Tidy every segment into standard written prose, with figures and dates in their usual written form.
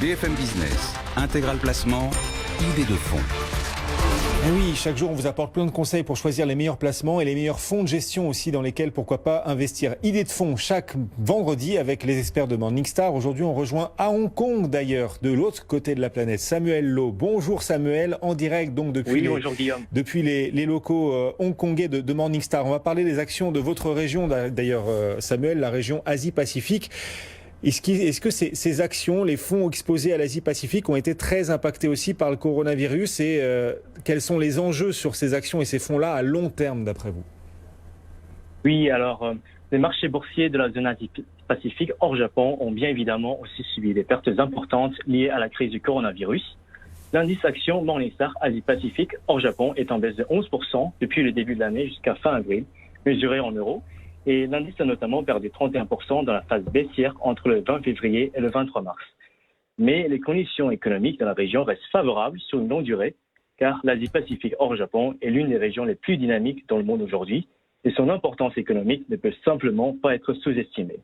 BFM Business, Intégral Placement, idée de fonds. Et oui, chaque jour on vous apporte plein de conseils pour choisir les meilleurs placements et les meilleurs fonds de gestion aussi dans lesquels pourquoi pas investir. Idée de fonds chaque vendredi avec les experts de Morningstar. Aujourd'hui on rejoint à Hong Kong d'ailleurs, de l'autre côté de la planète, Samuel Loh. Bonjour Samuel, en direct donc depuis, depuis les locaux hongkongais de Morningstar. On va parler des actions de votre région d'ailleurs Samuel, la région Asie-Pacifique. Est-ce que ces actions, les fonds exposés à l'Asie-Pacifique ont été très impactés aussi par le coronavirus et quels sont les enjeux sur ces actions et ces fonds-là à long terme d'après vous? Oui, alors les marchés boursiers de la zone Asie-Pacifique hors Japon ont bien évidemment aussi subi des pertes importantes liées à la crise du coronavirus. L'indice action Morningstar Asie-Pacifique hors Japon est en baisse de 11% depuis le début de l'année jusqu'à fin avril, mesuré en euros. Et l'indice a notamment perdu 31% dans la phase baissière entre le 20 février et le 23 mars. Mais les conditions économiques dans la région restent favorables sur une longue durée, car l'Asie-Pacifique hors Japon est l'une des régions les plus dynamiques dans le monde aujourd'hui, et son importance économique ne peut simplement pas être sous-estimée.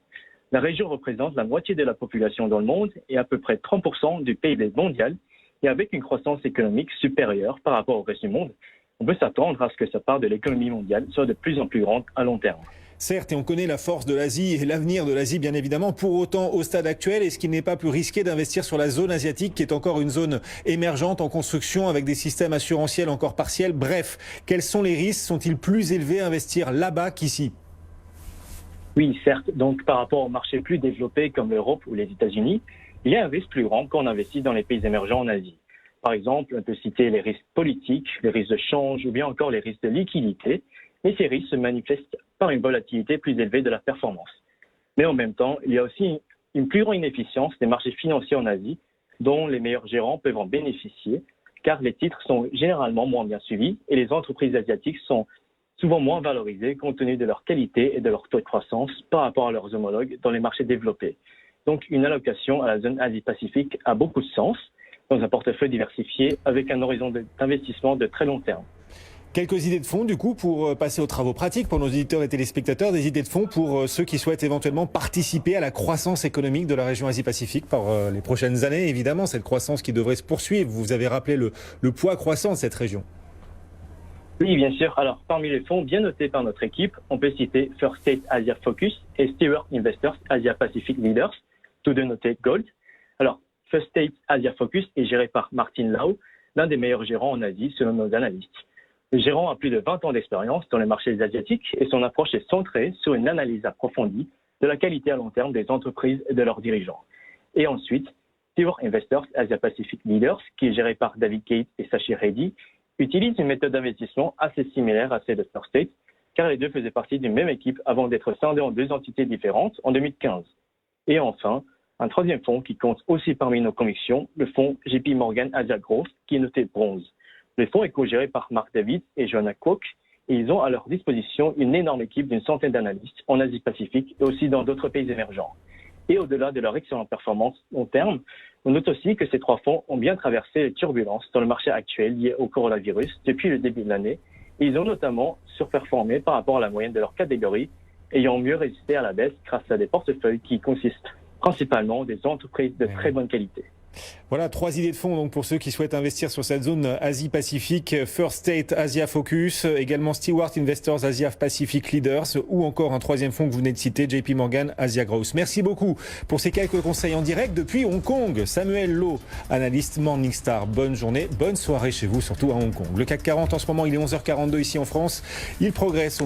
La région représente la moitié de la population dans le monde et à peu près 30% du PIB mondial, et avec une croissance économique supérieure par rapport au reste du monde, on peut s'attendre à ce que sa part de l'économie mondiale soit de plus en plus grande à long terme. Certes, et on connaît la force de l'Asie et l'avenir de l'Asie, bien évidemment. Pour autant, au stade actuel, est-ce qu'il n'est pas plus risqué d'investir sur la zone asiatique, qui est encore une zone émergente en construction, avec des systèmes assurantiels encore partiels? Bref, quels sont les risques? Sont-ils plus élevés à investir là-bas qu'ici? Oui, certes. Donc, par rapport aux marchés plus développés comme l'Europe ou les États-Unis, il y a un risque plus grand quand on investit dans les pays émergents en Asie. Par exemple, on peut citer les risques politiques, les risques de change ou bien encore les risques de liquidité. Et ces risques se manifestent par une volatilité plus élevée de la performance. Mais en même temps, il y a aussi une plus grande inefficience des marchés financiers en Asie, dont les meilleurs gérants peuvent en bénéficier, car les titres sont généralement moins bien suivis et les entreprises asiatiques sont souvent moins valorisées compte tenu de leur qualité et de leur taux de croissance par rapport à leurs homologues dans les marchés développés. Donc une allocation à la zone Asie-Pacifique a beaucoup de sens dans un portefeuille diversifié avec un horizon d'investissement de très long terme. Quelques idées de fonds, du coup, pour passer aux travaux pratiques pour nos auditeurs et téléspectateurs, des idées de fonds pour ceux qui souhaitent éventuellement participer à la croissance économique de la région Asie-Pacifique par les prochaines années, évidemment, cette croissance qui devrait se poursuivre. Vous avez rappelé le poids croissant de cette région. Oui, bien sûr. Alors, parmi les fonds bien notés par notre équipe, on peut citer First State Asia Focus et Stewart Investors Asia Pacific Leaders, tous deux notés Gold. Alors, First State Asia Focus est géré par Martin Lau, l'un des meilleurs gérants en Asie selon nos analystes. Le gérant a plus de 20 ans d'expérience dans les marchés asiatiques et son approche est centrée sur une analyse approfondie de la qualité à long terme des entreprises et de leurs dirigeants. Et ensuite, Stewart Investors Asia Pacific Leaders, qui est géré par David Gates et Sashi Reddy, utilise une méthode d'investissement assez similaire à celle de First State, car les deux faisaient partie d'une même équipe avant d'être scindés en deux entités différentes en 2015. Et enfin, un troisième fonds qui compte aussi parmi nos convictions, le fonds JP Morgan Asia Growth, qui est noté bronze. Le fonds est co-géré par Mark David et Joanna Kwok et ils ont à leur disposition une énorme équipe d'une centaine d'analystes en Asie-Pacifique et aussi dans d'autres pays émergents. Et au-delà de leur excellente performance long terme, on note aussi que ces trois fonds ont bien traversé les turbulences dans le marché actuel liées au coronavirus depuis le début de l'année et ils ont notamment surperformé par rapport à la moyenne de leur catégorie, ayant mieux résisté à la baisse grâce à des portefeuilles qui consistent principalement des entreprises de très bonne qualité. Voilà, 3 idées de fonds donc pour ceux qui souhaitent investir sur cette zone Asie-Pacifique. First State Asia Focus, également Stewart Investors Asia Pacific Leaders ou encore un troisième fonds que vous venez de citer, JP Morgan Asia Growth. Merci beaucoup pour ces quelques conseils en direct depuis Hong Kong. Samuel Loh, analyste Morningstar. Bonne journée, bonne soirée chez vous, surtout à Hong Kong. Le CAC 40 en ce moment, il est 11h42 ici en France. Il progresse.